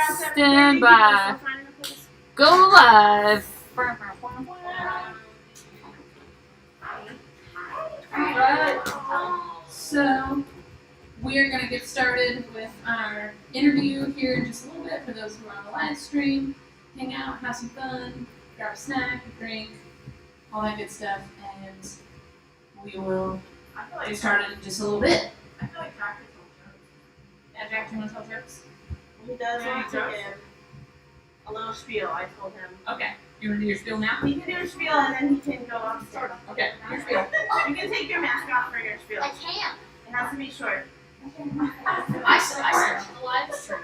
Stand by. Go live. Alright, so we are going to get started with our interview here in just a little bit for those who are on the live stream. Hang out, have some fun, grab a snack, a drink, all that good stuff, and we will get started in just a little bit. I feel like Jack is told jokes. Yeah, Jack, do you want to tell jokes? He does want to give a little spiel. I told him. Okay. You want to do your spiel now? He can do a spiel and then he can go upstairs. Okay, your spiel. You can take your mask off for your spiel. I can't. It has to be short. I searched the live stream.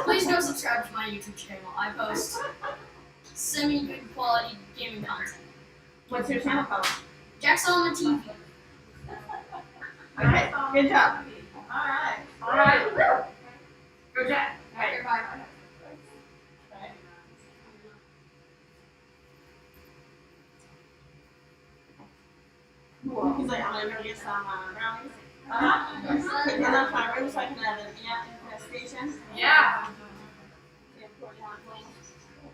Please go subscribe to my YouTube channel. I post semi-good quality gaming content. What's your channel called? Jack Solomon TV. Alright, good job. Alright. Go Jack. Okay, bye. He's like, I'm gonna go get some brownies. Take those off my room so I can have an ant infestation. Yeah.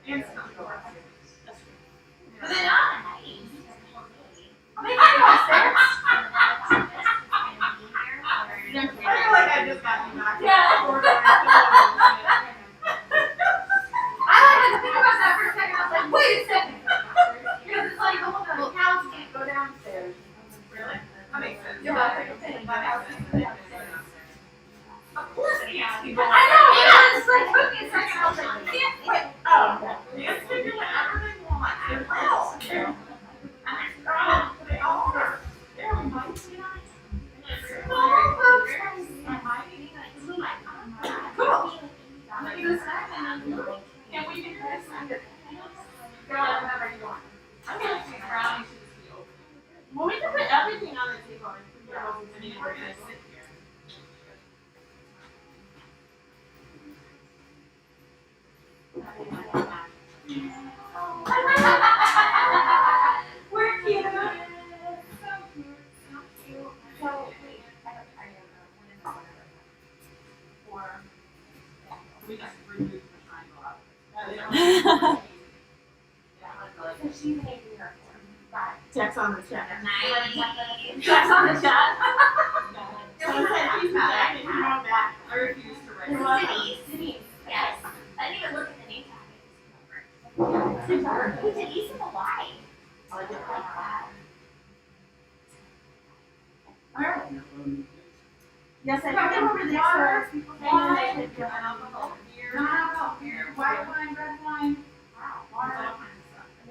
And some. But they're not. I feel like I just got you knocked out. I had to think about that for a second. I was like, wait a second. Because it's like, hold on, the cows can't go downstairs. Really? That makes sense. Yeah, Of course it has to go. I know, yeah, it's like, took me a second. I was like, you can't quit. Oh, you guys can do whatever they want. They are. They're mighty nice. Cool. Look at this snack. Can we do this? Go whenever you want. I'm gonna take brownies to the field. Well, we can put everything on the table and put your own in it. We're gonna sit here. We're cute. So cute. So cute. So wait, or we just remove the triangle out. She's making her form. Bye. Jack's on the chat. Jack's on the chat. Someone said he's back and he wrote back. I refuse to write. Denise. Yes. I didn't even look at the name tag. Who's Denise in the Y? I did that. Alright. Yes, I think over there. People Wine. say that alcohol, beer. Non-alcohol beer, white wine, red wine. Water.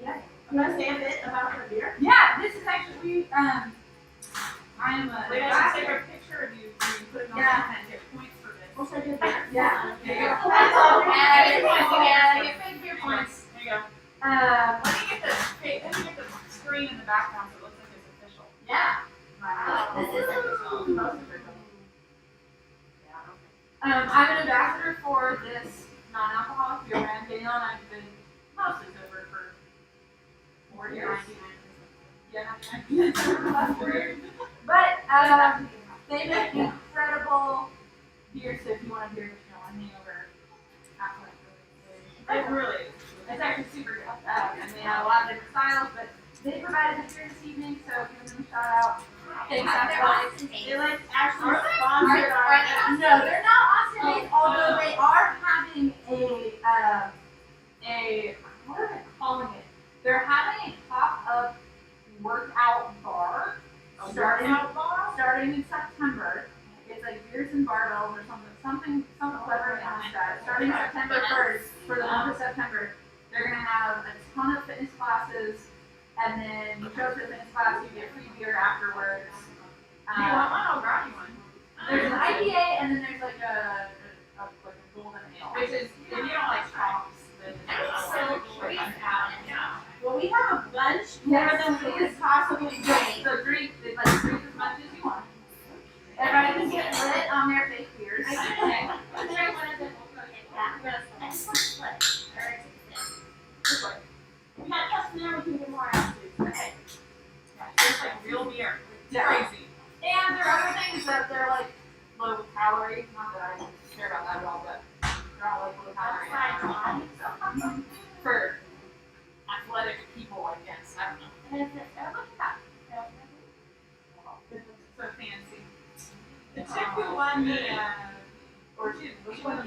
Yeah. You want to say a bit about her beer? Yeah, this is actually, I am a. Wait, I should take a picture of you. You put it on Yeah. and get points for this. We'll show you that. Yeah. There you go. Get big beer points. There you go. Um, Let me get the screen in the background so it looks like it's official. yeah. This is official. Most official. Yeah, okay. I'm an ambassador for this non-alcoholic beer brand. Getting on, I've been mostly sober for 4 years. Yeah, 4 years. But they make incredible beer. So if you want a beer, you want to hang over after It really is. it's actually super good. And they have a lot of different styles, but they provided the beer this evening, so give them a shout out. Thanks, Ashley. They like actually sponsored our. No, they're not Austin-based, although they are having a what are they calling it? They're having a pop-up workout bar starting in September. It's like beers and barbells or something clever on that. Starting September 1st for the month of September, they're gonna have a ton of fitness classes, and then you show up to the fitness class, you get free beer afterwards. You want one? I'll grab you one. There's an IPA, and then there's like a golden ale. Which is, if you don't like hops, then it's So curious about it. yeah. Well, we have a bunch more than we could possibly drink. So drink as much as you want. Everybody can get lit on their fake beers. I just want to split. This way. We got just now, we can get more out too. Okay. Yeah, it's like real beer. It's crazy. And there are other things that they're like low calorie. Not that I care about that at all, but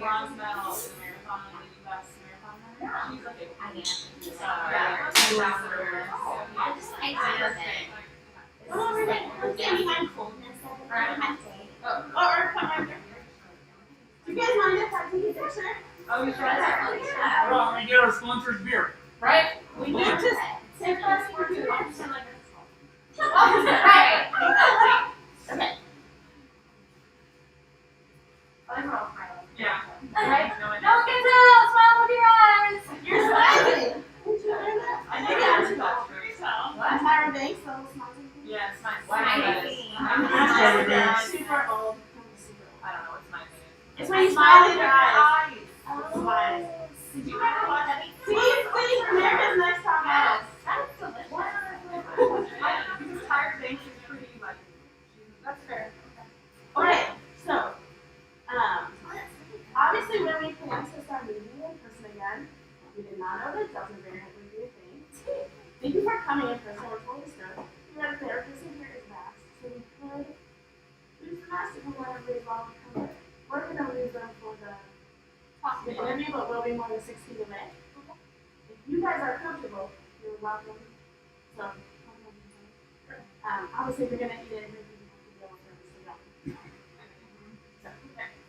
bronze medal in the marathon in the U.S. marathon. She's like I am. Come over here. Let's get behind coldness. Or come right here. Do you guys mind if I take a picture? Oh, you sure? Well, we get our sponsor's beer. Right? We need to take our sponsor like this. Right. Okay. Yeah. Right? No one can tell. Smile with your eyes. You're smiling. I think that's I'm Tyra Banks, so smiling. Yes, my I'm super old. I don't know what's my name. It's when you smile in your eyes. Oh. Smile. Did you ever watch that? See, America's Next Top Model. That's delicious. Because Tyra Banks is pretty like. That's fair. Okay, so, obviously when we planned to start meeting in person again, we did not know that Delta variant would be a thing. Thank you for coming in person, we're totally stoked. We had a therapist in here is masked, so we could use the mask if we want everybody involved to come in. We're gonna use them for the interview, but we'll be more than 6 feet away. If you guys are comfortable, you're welcome. So, obviously we're gonna need it.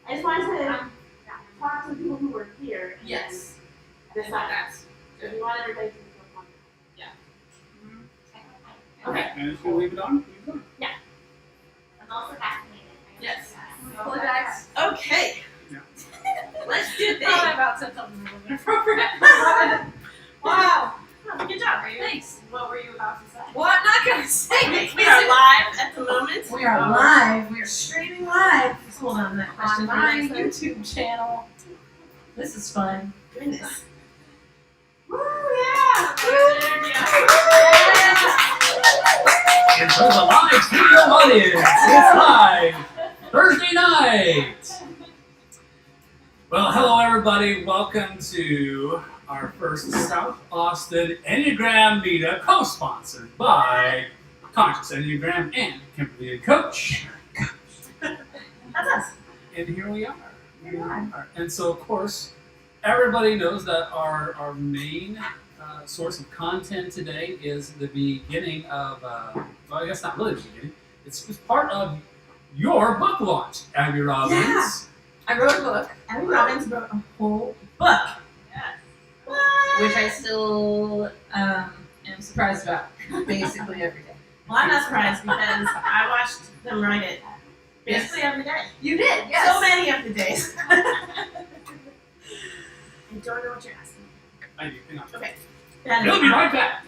I just wanted to talk to people who were here. And Yes. then decide. That's So we want everybody to feel comfortable. Okay. And just gonna leave it on? Leave it on. I'm also fascinated. Yes. Pull it back. Okay. Yeah. Let's do this. Thought I about said something a little bit inappropriate. Wow. Good job. Thanks. What were you about to say? Well, I'm not gonna say it. We are live at the moment. We are live. We are streaming live. Hold on, that question. On On my my YouTube channel. This is fun. Goodness. Woo, yeah. It's a live studio audience. It's live Thursday night. Well, hello everybody. Welcome to our first South Austin Enneagram Meetup, co-sponsored by Conscious Enneagram and Kimberly and Coach. That's us. And here we are. And so, of course, everybody knows that our main source of content today is the beginning of, well, I guess not really the beginning. It's part of your book launch, Abby Robbins. Yeah. I wrote a book, Abby Robbins wrote a whole book. which I still am surprised about basically every day. Well, I'm not surprised because I watched them write it basically every day. You did, So many of the days. I don't know what you're asking. I do. Hang on. Okay. We'll be right back.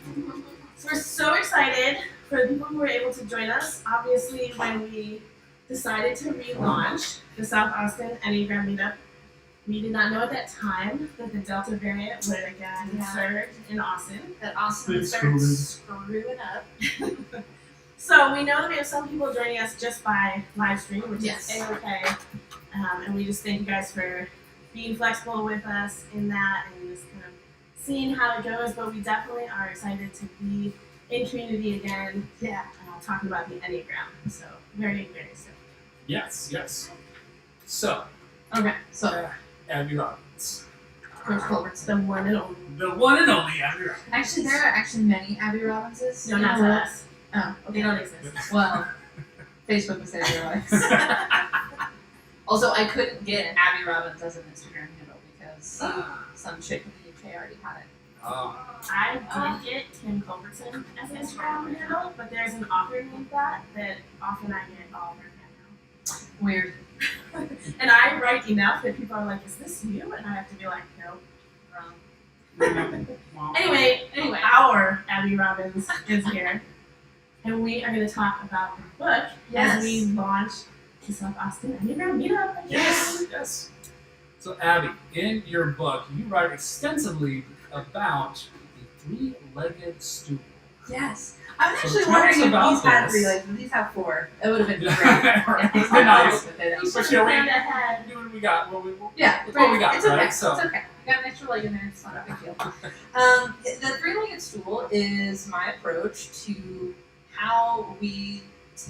So we're so excited for the people who were able to join us. Obviously, when we decided to relaunch the South Austin Enneagram Meetup, we did not know at that time that the Delta variant would again surge in Austin. That Austin It's started screwed. screwing up. So we know that we have some people joining us just by live stream, which Yes. is A-okay. And we just thank you guys for being flexible with us in that and just kind of seeing how it goes. But we definitely are excited to be in community again, talking about the Enneagram. So very, very soon. Yes. So, Okay, so Abby Robbins. Coach Culver's The one and only. The one and only Abby Robbins. actually there are actually many Abby Robbinses. No, not to us. Oh, They okay. don't exist. Well, Facebook was Abby Robbins. Also, I couldn't get an Abby Robbins as an Instagram handle because some chick in the UK already had it. Oh. I did get Kim Culbertson as an Instagram handle, but there's an author named that often I get all her handle. Weird. And I write enough that people are like, is this you? And I have to be like, no. Wow. Anyway, our Abby Robbins is here. And we are going to talk about the book as we launch the South Austin Enneagram Meetup again. Yes. So, Abby, in your book, you write extensively about the three-legged stool. Yes. I was So actually tell wondering us if about these had this. 3 legs, but these have 4. It would have been great. Right. If Nice. but they don't. You But should yeah, have we planned ahead. do what we got. Yeah, That's what we got, it's okay. right? So- It's okay. I got an extra leg in there. It's not a big deal. The 3-legged stool is my approach to how we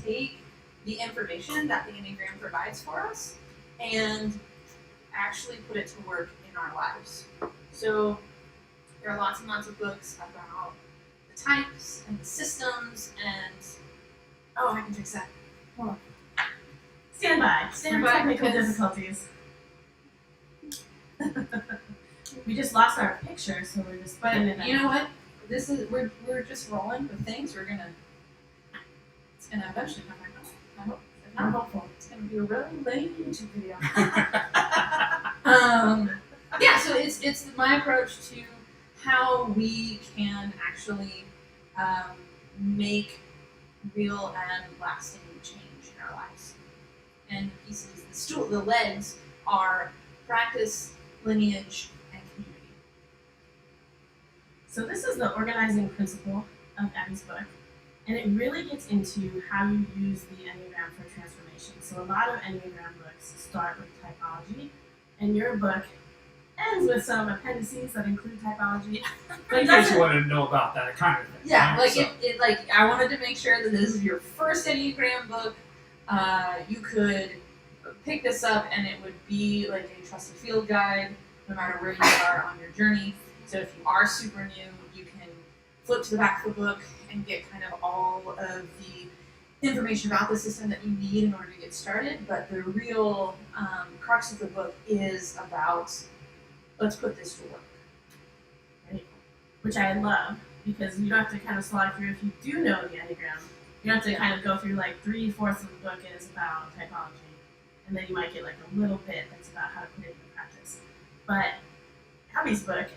take the information that the Enneagram provides for us and actually put it to work in our lives. So there are lots and lots of books about the types and the systems and I can fix that. Stand by. Stand for by, technical because- difficulties. We just lost our picture, so we're just. But putting it you know what? This is we're just rolling with things. It's gonna eventually come back up. I hope. If I'm not, hopeful. it's gonna be a really lame YouTube video. Yeah, so it's my approach to how we can actually make real and lasting change in our lives. And the pieces, the legs are practice, lineage, and community. So this is the organizing principle of Abby's book, and it really gets into how you use the Enneagram for transformation. So a lot of Enneagram books start with typology, and your book ends with some appendices that include typology. But In it case doesn't. you want to know about that kind of thing. Yeah, right? like So- like I wanted to make sure that this is your first Enneagram book. You could pick this up and it would be like a trusted field guide, no matter where you are on your journey. So if you are super new, you can flip to the back of the book and get kind of all of the information about the system that you need in order to get started. But the real crux of the book is about let's put this to work. Which I love, because you don't have to kind of slog through if you do know the Enneagram. You don't have to kind of go through like 3/4 of the book is about typology, and then you might get like a little bit that's about how to put it into practice. But Abby's book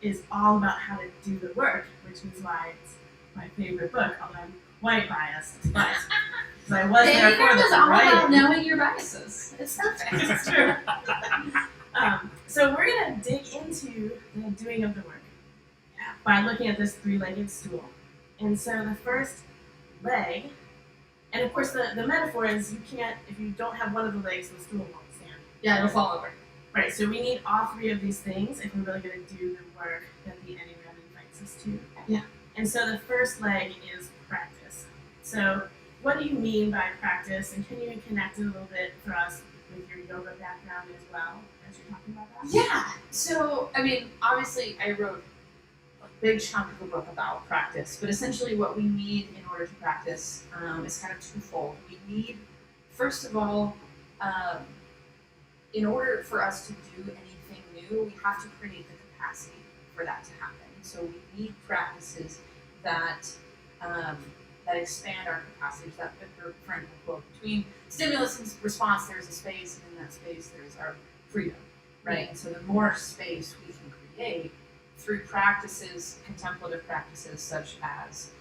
is all about how to do the work, which is why it's my favorite book, although I'm quite biased. But because I was there for Enneagram the is all about writing. knowing your biases. It's perfect. It's true. So we're gonna dig into the doing of the work by looking at this three-legged stool. And so the first leg, and of course the metaphor is you can't, if you don't have one of the legs, the stool won't stand. Yeah, it'll fall over. Right, so we need all three of these things if we're really gonna do the work that the Enneagram invites us to. Yeah. And so the first leg is practice. So what do you mean by practice, and can you connect it a little bit for us with your yoga background as well, as you're talking about that? Yeah. So, I mean, obviously, I wrote a big chunk of the book about practice, but essentially, what we need in order to practice is kind of twofold. We need, first of all, in order for us to do anything new, we have to create the capacity for that to happen. So we need practices that that expand our capacities. That Victor Frankl quote: between stimulus and response, there's a space, and in that space, there's our freedom, right? And so the more space we can create through practices, contemplative practices such as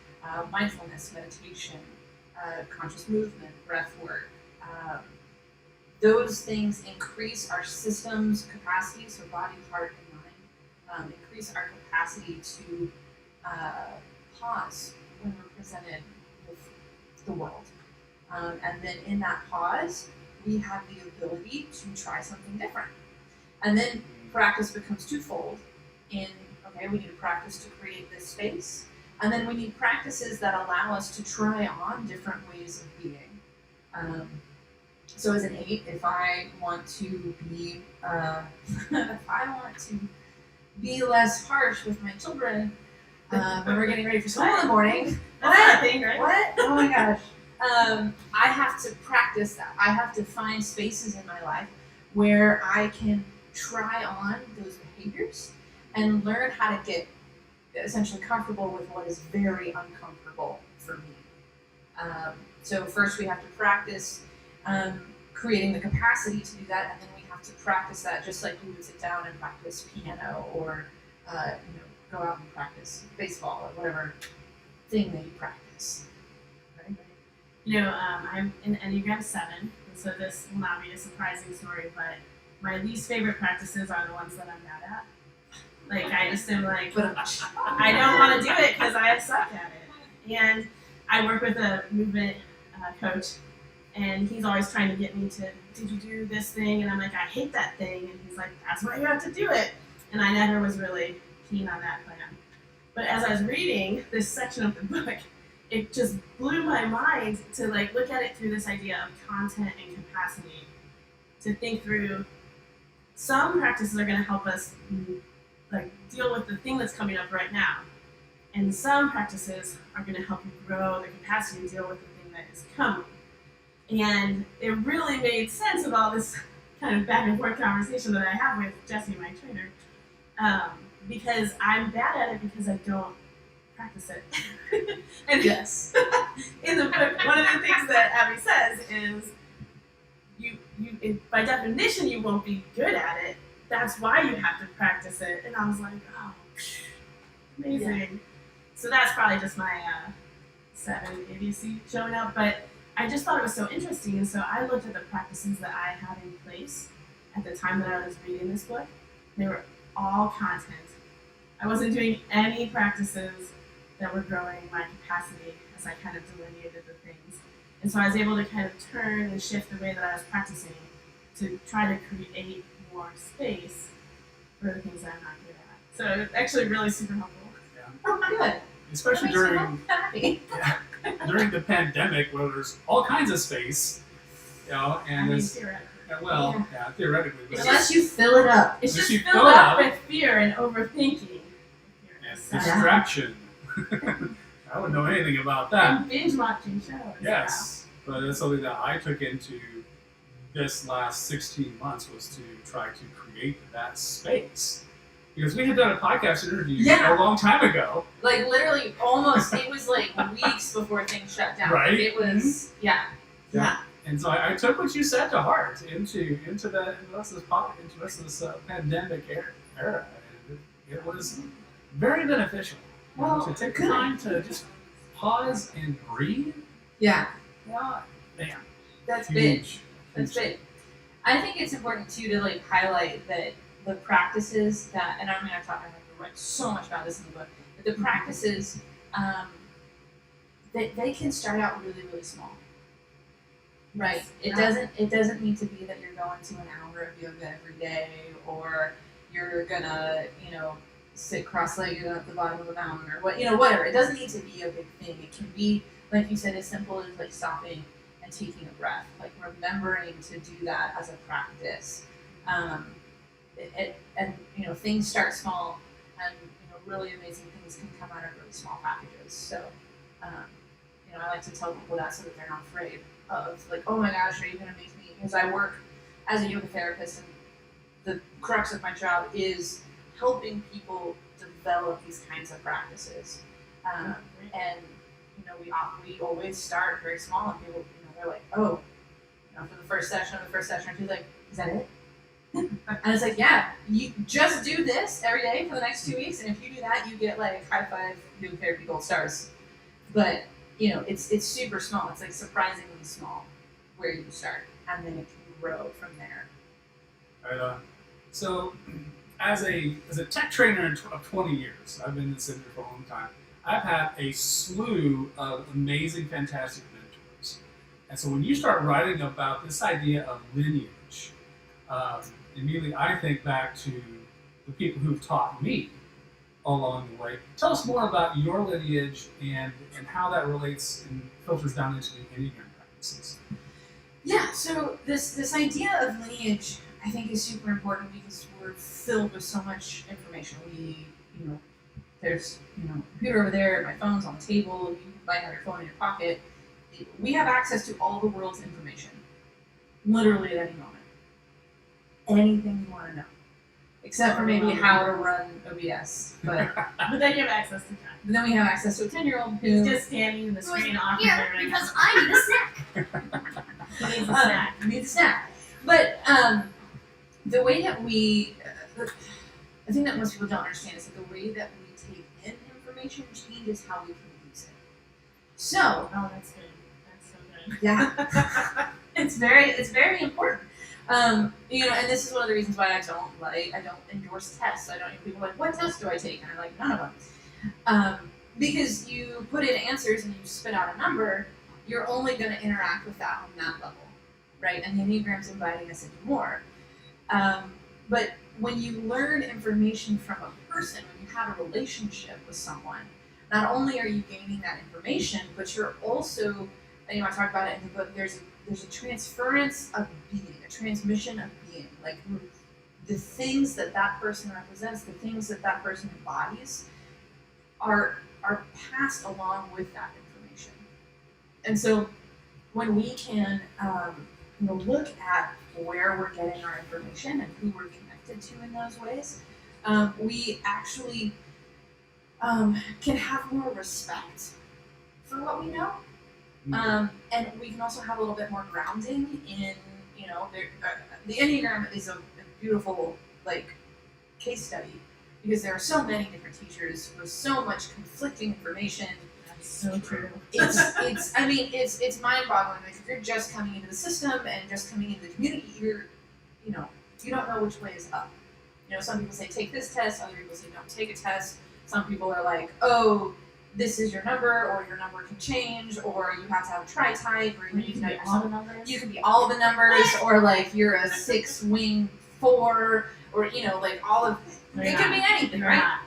mindfulness, meditation, conscious movement, breath work, those things increase our system's capacity, so body, heart, and mind, increase our capacity to pause when we're presented with the world. And then in that pause, we have the ability to try something different. And then practice becomes twofold in, okay, we need to practice to create this space, and then we need practices that allow us to try on different ways of being. So as an 8, if I want to be, less harsh with my children when we're getting ready for school in the morning, That's not a thing, right? what? Oh my gosh. I have to practice that. I have to find spaces in my life where I can try on those behaviors and learn how to get essentially comfortable with what is very uncomfortable for me. So first we have to practice creating the capacity to do that, and then we have to practice that just like you would sit down and practice piano or go out and practice baseball or whatever thing that you practice. Right? I'm in Enneagram 7, and so this will not be a surprising story, but my least favorite practices are the ones that I'm bad at. Like, I just am like, But I don't want to do it because I suck at it. And I work with a movement coach, and he's always trying to get me to, did you do this thing? And I'm like, I hate that thing. And he's like, that's why you have to do it. And I never was really keen on that plan. But as I was reading this section of the book, it just blew my mind to look at it through this idea of content and capacity, to think through some practices are going to help us like deal with the thing that's coming up right now, and some practices are going to help you grow the capacity to deal with the thing that is coming. And it really made sense with all this kind of back and forth conversation that I have with Jesse, my trainer, because I'm bad at it because I don't practice it. And Yes. in the book, one of the things that Abby says is, by definition, you won't be good at it. That's why you have to practice it. And I was like, oh, amazing. Yeah. So that's probably just my 7 ABC showing up. But I just thought it was so interesting. And so I looked at the practices that I had in place at the time that I was reading this book. They were all content. I wasn't doing any practices that were growing my capacity as I kind of delineated the things. And so I was able to kind of turn and shift the way that I was practicing to try to create more space for the things that I'm not good at. So it's actually really super helpful. Yeah. Oh, good. Especially during the pandemic, where there's all kinds of space, and theoretically, but unless you fill it up. It's just you filled fill it up up with fear and overthinking. and distraction. I wouldn't know anything about that. And binge watching shows. Yes, but it's something that I took into this last 16 months was to try to create that space. Because we had done a podcast interview a long time ago. Like literally almost, it was like weeks before things shut down. Right. It was, yeah. And so I took what you said to heart into the rest of this pandemic era. And it was very beneficial. To take time to just pause and breathe. Yeah. Man. That's Huge. big. That's big. I think it's important too to like highlight that the practices that, and I mean, I write so much about this in the book, but the practices, they can start out really, really small. Right. It doesn't need to be that you're going to an hour of yoga every day, or you're gonna, sit cross-legged at the bottom of the mountain, or whatever. It doesn't need to be a big thing. It can be, like you said, as simple as like stopping and taking a breath, like remembering to do that as a practice. And things start small, and really amazing things can come out of really small packages. So, I like to tell people that so that they're not afraid of like, oh my gosh, are you going to make me? Because I work as a yoga therapist, and the crux of my job is helping people develop these kinds of practices. And we always start very small, and people, they're like, oh, for the first session or two, like, is that it? And it's like, yeah, you just do this every day for the next 2 weeks, and if you do that, you get like high 5 yoga therapy gold stars. But it's super small. It's like surprisingly small where you start, and then it can grow from there. Right on. So, as a tech trainer of 20 years, I've been in this industry for a long time. I've had a slew of amazing, fantastic mentors. And so when you start writing about this idea of lineage, immediately I think back to the people who've taught me along the way. Tell us more about your lineage and how that relates and filters down into the Enneagram practices. Yeah, so this idea of lineage, I think, is super important because we're filled with so much information. There's computer over there, my phone's on the table, you might have your phone in your pocket. We have access to all the world's information, literally at any moment. Anything you want to know, except for maybe how to run OBS. But then you have access to time. But then we have access to a 10-year-old who's just standing in the screen off here because I need a snack. He needs a snack. Needs a snack. But the way that we, the thing that most people don't understand is that the way that we take in information changes how we can use it. So, That's good. That's so good. yeah, it's very important. And this is one of the reasons why I don't endorse tests. People are like, what test do I take? And I'm like, none of them. Because you put in answers and you spit out a number, you're only going to interact with that on that level, right? And the Enneagram's inviting us into more. But when you learn information from a person, when you have a relationship with someone, not only are you gaining that information, but you're also, I talk about it in the book, there's a transference of being, a transmission of being. Like the things that that person represents, the things that that person embodies, are passed along with that information. And so when we can look at where we're getting our information and who we're connected to in those ways, we actually can have more respect for what we know. And we can also have a little bit more grounding in, the Enneagram is a beautiful case study because there are so many different teachers with so much conflicting information. That's so true. It's mind-boggling. Like if you're just coming into the system and just coming into the community, you don't know which way is up. Some people say take this test, other people say don't take a test. Some people are like, oh, this is your number, or your number can change, or you have to have a tri-type, or you can be all the numbers. You can be all the numbers, or you're a 6-wing 4, or all of it could be anything, right?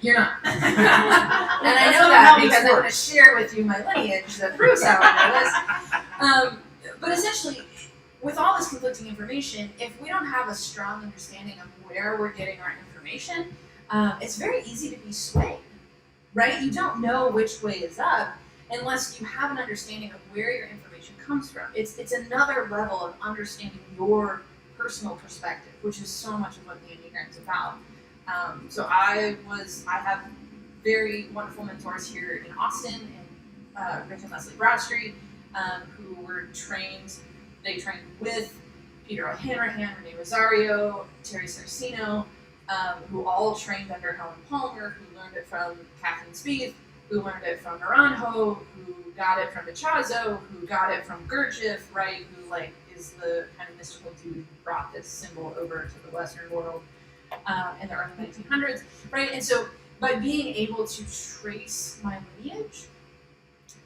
You're not. And I know that because I'm going to share with you my lineage that proves how I know this. But essentially, with all this conflicting information, if we don't have a strong understanding of where we're getting our information, it's very easy to be swayed, right? You don't know which way is up unless you have an understanding of where your information comes from. It's another level of understanding your personal perspective, which is so much of what the Enneagram is about. So I have very wonderful mentors here in Austin, and Rick and Leslie Bradstreet, who were trained. They trained with Peter O'Hanrahan, Renee Rosario, Terry Saracino, who all trained under Helen Palmer, who learned it from Kathleen Spieth, who learned it from Naranjo, who got it from Echazo, who got it from Gurdjieff, right? Who is the kind of mystical dude who brought this symbol over to the Western world in the early 1900s, right? And so by being able to trace my lineage,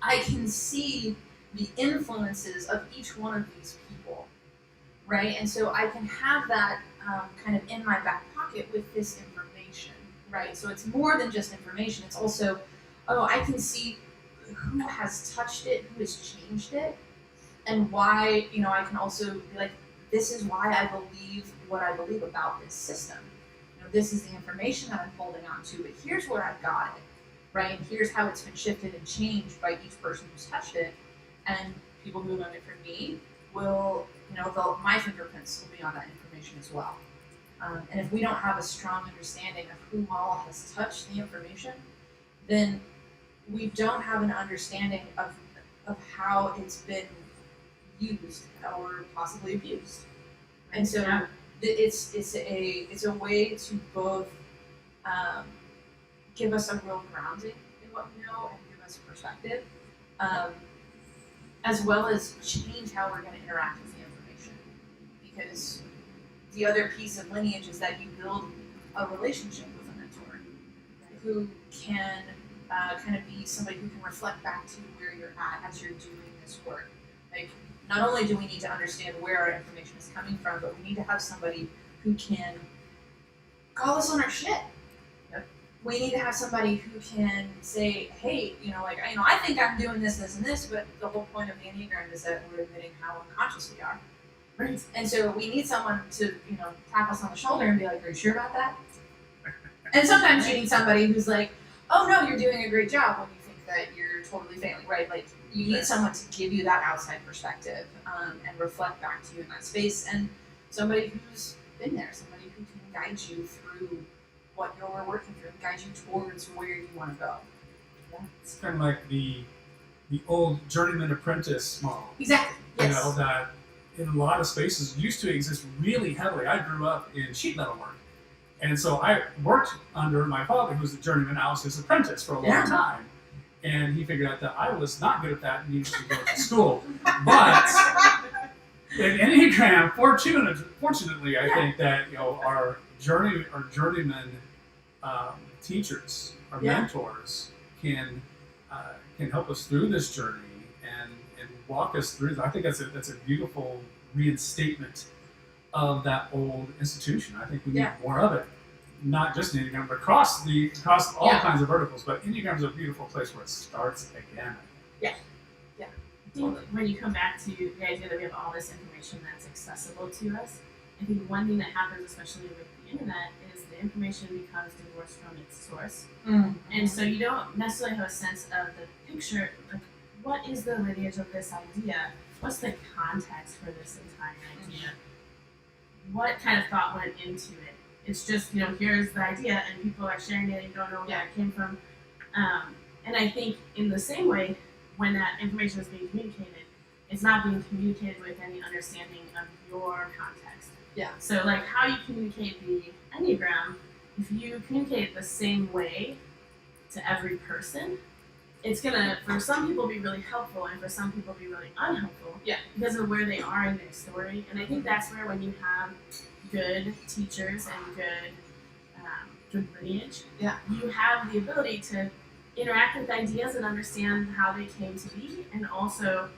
I can see the influences of each one of these people, right? And so I can have that kind of in my back pocket with this information, right? So it's more than just information. It's also, I can see who has touched it, who has changed it, and why, I can also be like, this is why I believe what I believe about this system. This is the information that I'm holding on to, but here's where I got it, right? Here's how it's been shifted and changed by each person who's touched it. And people who learn it from me will, my fingerprints will be on that information as well. And if we don't have a strong understanding of who all has touched the information, then we don't have an understanding of how it's been used or possibly abused. And so it's a way to both give us a real grounding in what we know and give us a perspective, as well as change how we're going to interact with the information. Because the other piece of lineage is that you build a relationship with a mentor who can kind of be somebody who can reflect back to where you're at as you're doing this work. Not only do we need to understand where our information is coming from, but we need to have somebody who can call us on our shit. Yep. We need to have somebody who can say, hey, I think I'm doing this, this, and this, but the whole point of the Enneagram is that we're admitting how unconscious we are. Right. And so we need someone to, tap us on the shoulder and be like, are you sure about that? And sometimes you need somebody who's like, oh no, you're doing a great job when you think that you're totally failing, right? You need someone to give you that outside perspective and reflect back to you in that space, and somebody who's been there, somebody who can guide you through what you're working through, guide you towards where you want to go. Yeah. It's kind of like the old journeyman apprentice model. Exactly. Yes. That in a lot of spaces used to exist really heavily. I grew up in sheet metal work, and so I worked under my father, who was a journeyman. I was his apprentice for a long time. And he figured out that I was not good at that and needed to go to school. But in Enneagram, fortunately, I think that our journeyman teachers, our mentors, can help us through this journey and walk us through. I think that's a beautiful reinstatement of that old institution. I think we need more of it. Not just Enneagram, but across all kinds of verticals. But Enneagram is a beautiful place where it starts again. I think when you come back to the idea that we have all this information that's accessible to us, I think one thing that happens, especially with the internet, is the information becomes divorced from its source. And so you don't necessarily have a sense of the picture, like what is the lineage of this idea? What's the context for this entire idea? What kind of thought went into it? It's just, here's the idea and people are sharing it and you don't know where it came from. And I think in the same way, when that information is being communicated, it's not being communicated with any understanding of your context. Yeah. So like how you communicate the Enneagram, if you communicate it the same way to every person, it's gonna, for some people, be really helpful and for some people be really unhelpful. Yeah. Because of where they are in their story. And I think that's where when you have good teachers and good lineage, you have the ability to interact with ideas and understand how they came to be, and also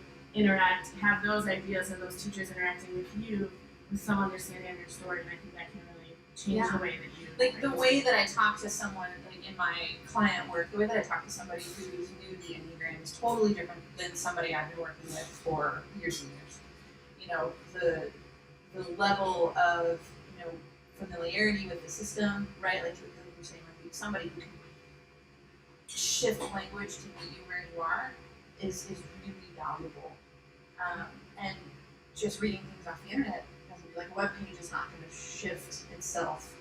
have those ideas and those teachers interacting with you with some understanding of your story. And I think that can really change the way that you Like the way that I talk to someone, like in my client work, the way that I talk to somebody who's new to the Enneagram is totally different than somebody I've been working with for years and years. The level of familiarity with the system, right? Like you're saying, like somebody who can shift language to meet you where you are is really valuable. And just reading things off the internet doesn't, like a web page is not going to shift itself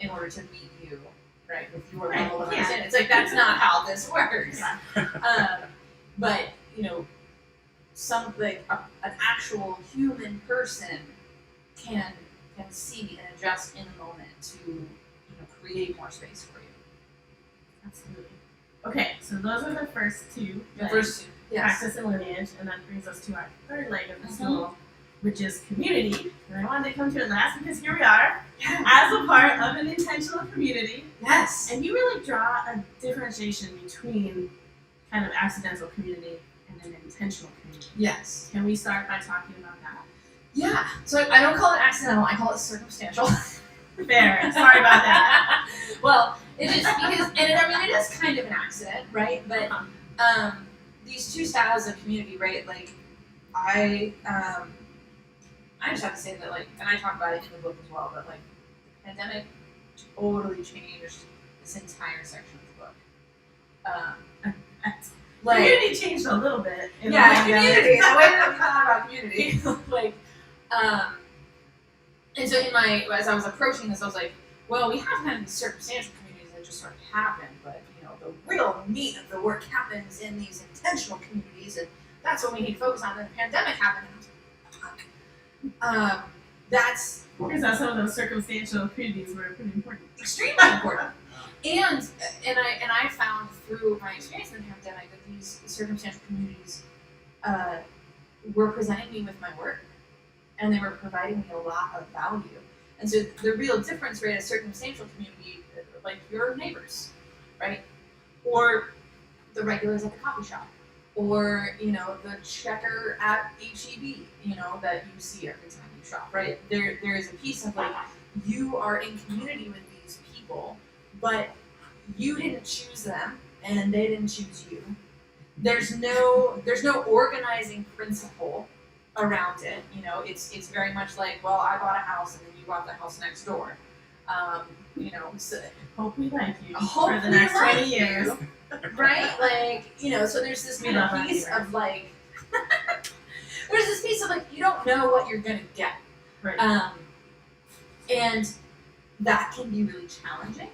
in order to meet you, right, with your level of understanding. It's like that's not how this works. But an actual human person can see and adjust in the moment to create more space for you. Absolutely. Okay, so those are the first two. The first two, yes. Practice and lineage, and that brings us to our third leg of the stool, which is community. And I wanted to come to it last because here we are, as a part of an intentional community. Yes. And you really draw a differentiation between kind of accidental community and an intentional community. Yes. Can we start by talking about that? Yeah. So I don't call it accidental, I call it circumstantial. Fair. Sorry about that. Well, it is because, and it is kind of an accident, right? But these two styles of community, right? Like, I just have to say that, like, and I talk about it in the book as well, but like, the pandemic totally changed this entire section of the book. Community changed a little bit. Community. The way that we thought about community, like, and so as I was approaching this, I was like, well, we have kind of these circumstantial communities that just sort of happen, but the real meat of the work happens in these intentional communities, and that's what we need to focus on. Then the pandemic happened, and I was like, that's turns out some of those circumstantial communities were pretty important. Extremely important. And I found through my experience in the pandemic that these circumstantial communities were presenting me with my work, and they were providing me a lot of value. And so the real difference, right, a circumstantial community, like your neighbors, right, or the regulars at the coffee shop, or the checker at HEB, that you see every time you shop, right? There is a piece of like you are in community with these people, but you didn't choose them and they didn't choose you. There's no organizing principle around it. It's very much like, well, I bought a house and then you bought the house next door. So Hope we like you hope for the we next like 20 years. right? Like, so there's this kind of piece of like, there's this piece of like, you don't know what you're gonna get. Right. And that can be really challenging,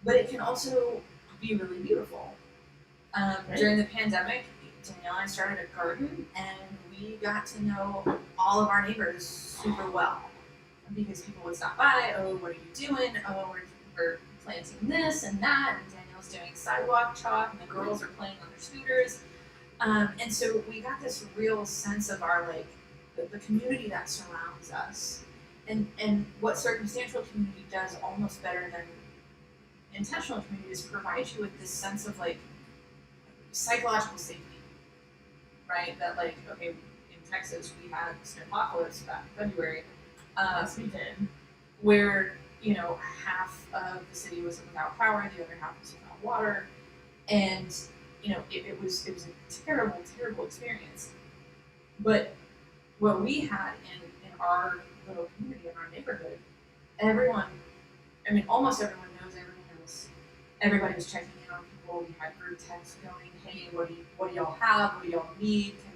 but it can also be really beautiful. During the pandemic, Danielle and I started a garden, and we got to know all of our neighbors super well. Because people would stop by, oh, what are you doing? Oh, we're planting this and that, and Danielle's doing sidewalk chalk, and the girls are playing on their scooters. And so we got this real sense of our, like, the community that surrounds us. And what circumstantial community does almost better than intentional community is provide you with this sense of, like, psychological safety, right? That, like, okay, in Texas, we had snowpocalypse back in February. Yes, we did. Where, half of the city was without power, the other half was without water, and, it was a terrible, terrible experience. But what we had in our little community in our neighborhood, everyone, I mean, almost everyone knows everyone else. Everybody was checking in on people. We had group texts going, hey, what do y'all have? What do y'all need? Can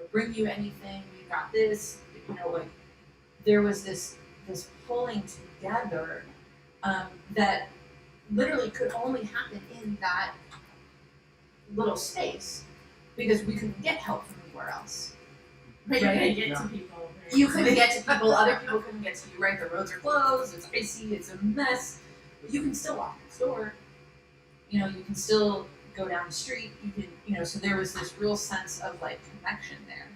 we bring you anything? We've got this. Like there was this pulling together that literally could only happen in that little space because we couldn't get help from anywhere else. But you Right? couldn't get to people. You couldn't get to people, other people couldn't get to you, right? The roads are closed, it's icy, it's a mess. But you can still walk next door. You can still go down the street. You can, so there was this real sense of like connection there.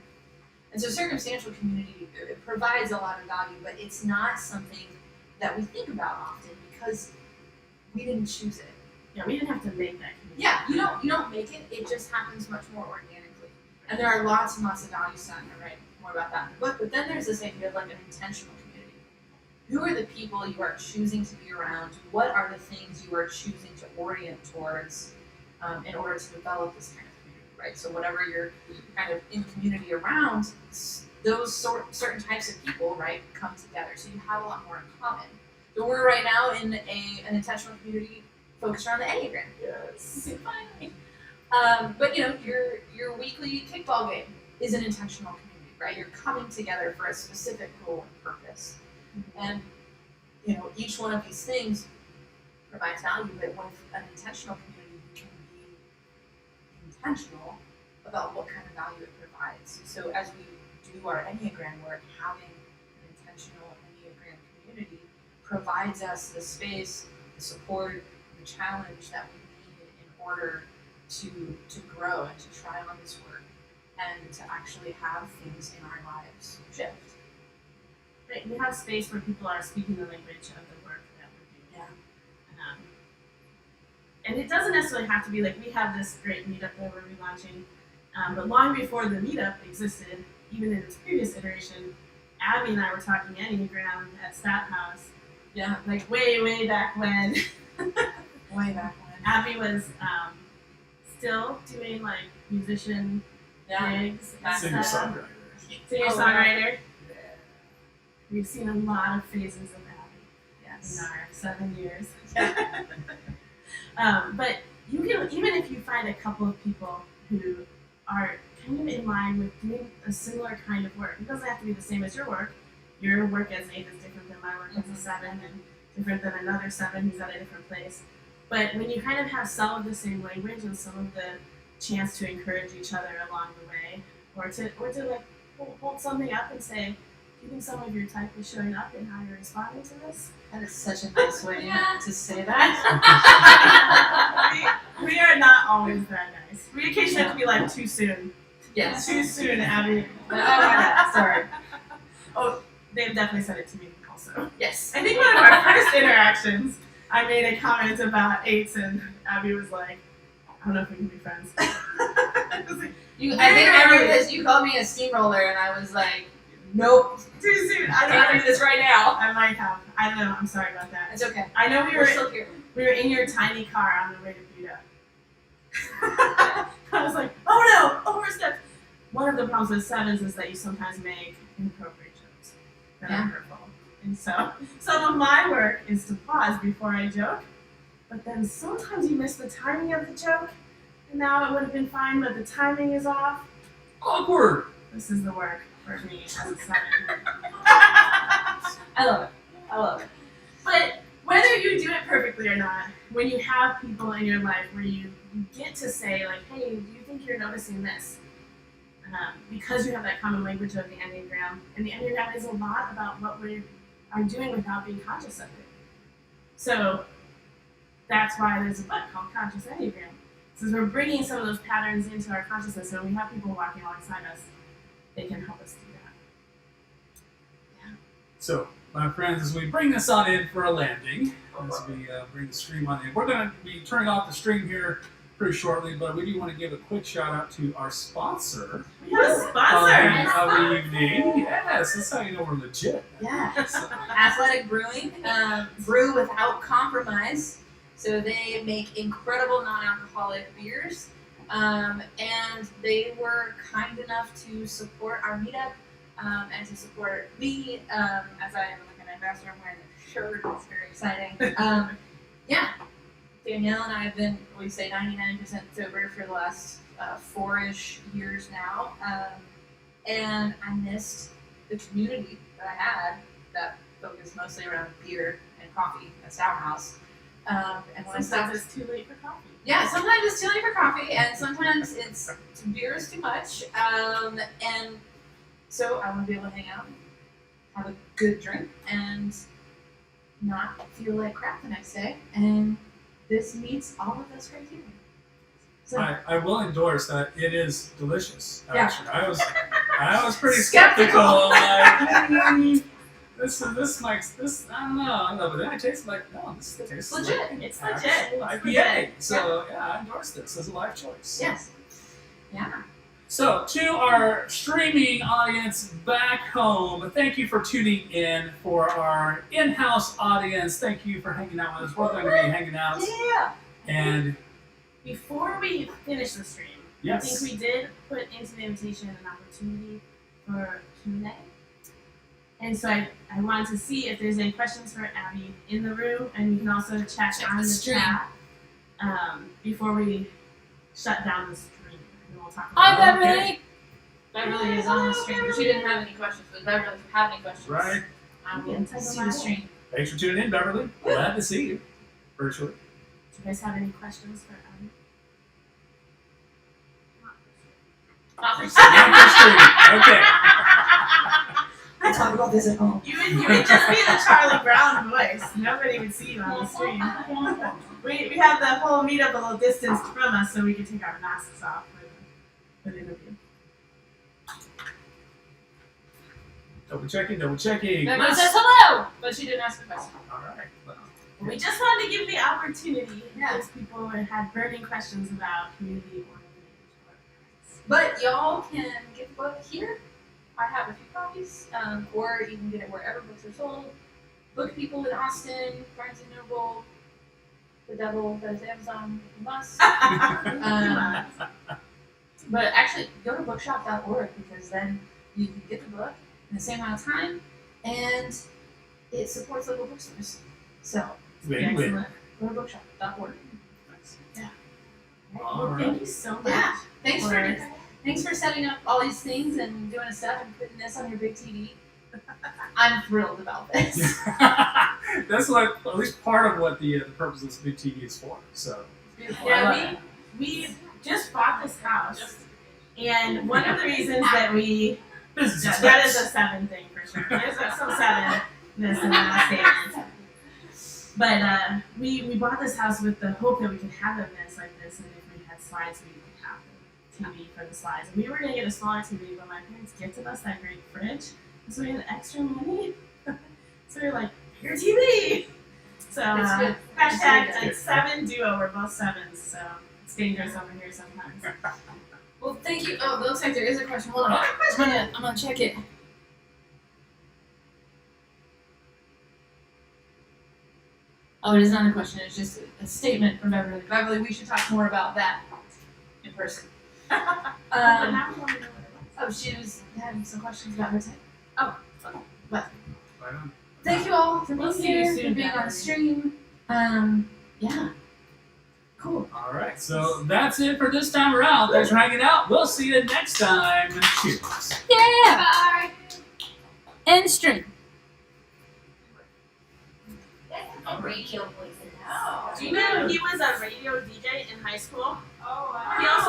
And so circumstantial community, it provides a lot of value, but it's not something that we think about often because we didn't choose it. Yeah, we didn't have to make that community. Yeah, you don't make it, it just happens much more organically. And there are lots and lots of values set, and I write more about that in the book, but then there's this idea of like an intentional community. Who are the people you are choosing to be around? What are the things you are choosing to orient towards in order to develop this kind of community, right? So whatever you're kind of in community around, those certain types of people, right, come together. So you have a lot more in common. So we're right now in an intentional community focused around the Enneagram. Yes. Finally. But your weekly kickball game is an intentional community, right? You're coming together for a specific goal and purpose. And each one of these things provides value, but with an intentional community, you can be intentional about what kind of value it provides. So as we do our Enneagram work, having an intentional Enneagram community provides us the space, the support, the challenge that we need in order to grow and to try on this work and to actually have things in our lives shift. Right, we have space where people are speaking the language of the work that we're doing. Yeah. And it doesn't necessarily have to be like we have this great meetup that we're relaunching, but long before the meetup existed, even in its previous iteration, Abby and I were talking Enneagram at Stat House. Yeah. Like way back when. Way back when. Abby was still doing like musician gigs and Singer stuff. songwriter. Singer-songwriter. We've seen a lot of phases of Abby in Yes. our 7 years. Yeah. But you can, even if you find a couple of people who are kind of in line with doing a similar kind of work, it doesn't have to be the same as your work. Your work as 8 is different than my work as a 7 and different than another 7 who's at a different place. But when you kind of have some of the same language and some of the chance to encourage each other along the way, or to like hold something up and say, do you think some of your type is showing up in how you're responding to this? That is such a nice way to say that. we are not always that nice. We occasionally have to be like too soon. Yes. Too soon, Abby. Oh my God, sorry. Oh, they've definitely said it to me also. Yes. I think one of our first interactions, I made a comment about 8s and Abby was like, I don't know if we can be friends. I was like, I think I remember this. You called me a steamroller, and I was like, nope. too soon. I can't do this right now. I might have. I don't know. I'm sorry about that. It's okay. I know We're still here. we were in your tiny car on the way to Meetup. I was like, oh no, overstepped. One of the problems with 7s is that you sometimes make inappropriate jokes that are hurtful. And so some of my work is to pause before I joke, but then sometimes you miss the timing of the joke, and now it would have been fine, but the timing is off. Awkward. This is the work for me as a 7. I love it. I love it. But whether you do it perfectly or not, when you have people in your life where you get to say like, hey, do you think you're noticing this? Because you have that common language of the Enneagram, and the Enneagram is a lot about what we are doing without being conscious of it. So that's why there's a book called Conscious Enneagram. Since we're bringing some of those patterns into our consciousness, and we have people walking alongside us, they can help us do that. So, my friends, as we bring this on in for a landing, as we bring the stream on in, we're going to be turning off the stream here pretty shortly, but we do want to give a quick shout out to our sponsor We have a sponsor! of the evening. Yes, that's how you know we're legit. Yes. Athletic Brewing, brew without compromise. So they make incredible non-alcoholic beers, and they were kind enough to support our meetup and to support me as I am like an ambassador. I'm wearing a shirt. It's very exciting. Yeah, Danielle and I have been, we say 99% sober for the last 4-ish years now. And I missed the community that I had that focused mostly around beer and coffee at Stout House. And when I stopped, Sometimes it's too late for coffee. yeah, sometimes it's too late for coffee, and sometimes it's beer is too much. And so I want to be able to hang out, and have a good drink, and not feel like crap the next day. And this meets all of those criteria. So I will endorse that it is delicious. Yeah. Actually, I was pretty skeptical. I'm like, this I don't know, but then I tasted like, no, this tastes legit. like It's an legit. actual IPA. So yeah, I endorse this as a life choice. yes, yeah. So, to our streaming audience back home, thank you for tuning in. For our in-house audience, thank you for hanging out with us. We're going to be hanging out. Yeah. And Before we finish the stream, I yes, think we did put into the invitation an opportunity for Q&A. And so I wanted to see if there's any questions for Abby in the room, and we can also check Check on the the stream. chat before we shut down the stream. And then we'll talk Hi, about Beverly. Beverly is on the stream, but she didn't have any questions. But Beverly, if you have any questions, right. we'll see the stream. Thanks for tuning in, Beverly. Glad to see you virtually. Do you guys have any questions for Abby? Not for Not for streaming. Okay. I talk about this at home. You would just be the Charlie Brown voice. Nobody would see you on the stream. We have the whole meetup a little distance from us, so we can take our masks off for the interview. Double checking. Beverly says hello, but she didn't ask a question. All right. Well, We just wanted to give the opportunity Yeah. if people had burning questions about community or But y'all can get the book here. I have a few copies, or you can get it wherever books are sold. Book People in Austin, Barnes and Noble, The Devil, that is Amazon, Bus. But actually, go to bookshop.org because then you can get the book in the same amount of time, and it supports local bookstores. So win-win. go to bookshop.org. Nice. All Well, right. thank you so much. Yeah, thanks for- Thanks for setting up all these things and doing stuff and putting this on your big TV. I'm thrilled about this. That's like at least part of what the purpose of this big TV is for. So Yeah, we just bought this house, and one of the reasons that we business that is expense. a 7 thing for sure. There's some 7-ness in that statement. But we bought this house with the hope that we could have events like this, and if we had slides, we could have the TV for the slides. And we were gonna get a smaller TV, but my parents gifted us that great fridge, and so we had extra money. So we were like, your TV. So That's good. hashtag That's like 7 duo. We're both 7s, so it's dangerous over here sometimes. Well, thank you. Oh, it looks like there is a question. Hold on. I'm gonna check it. Oh, it is not a question. It's just a statement from Beverly. Beverly, we should talk more about that in person. But now we want to know what it was. Oh, she was having some questions about her type. Right on. Thank you all for We'll being see you here, soon, for being on the Beverly. stream. Yeah. Cool. All right. So that's it for this time around. Thanks for hanging out. We'll see you next time. Cheers. Yeah. Bye. End stream. That's a radio voice in Do you know he was a radio DJ in high school? He also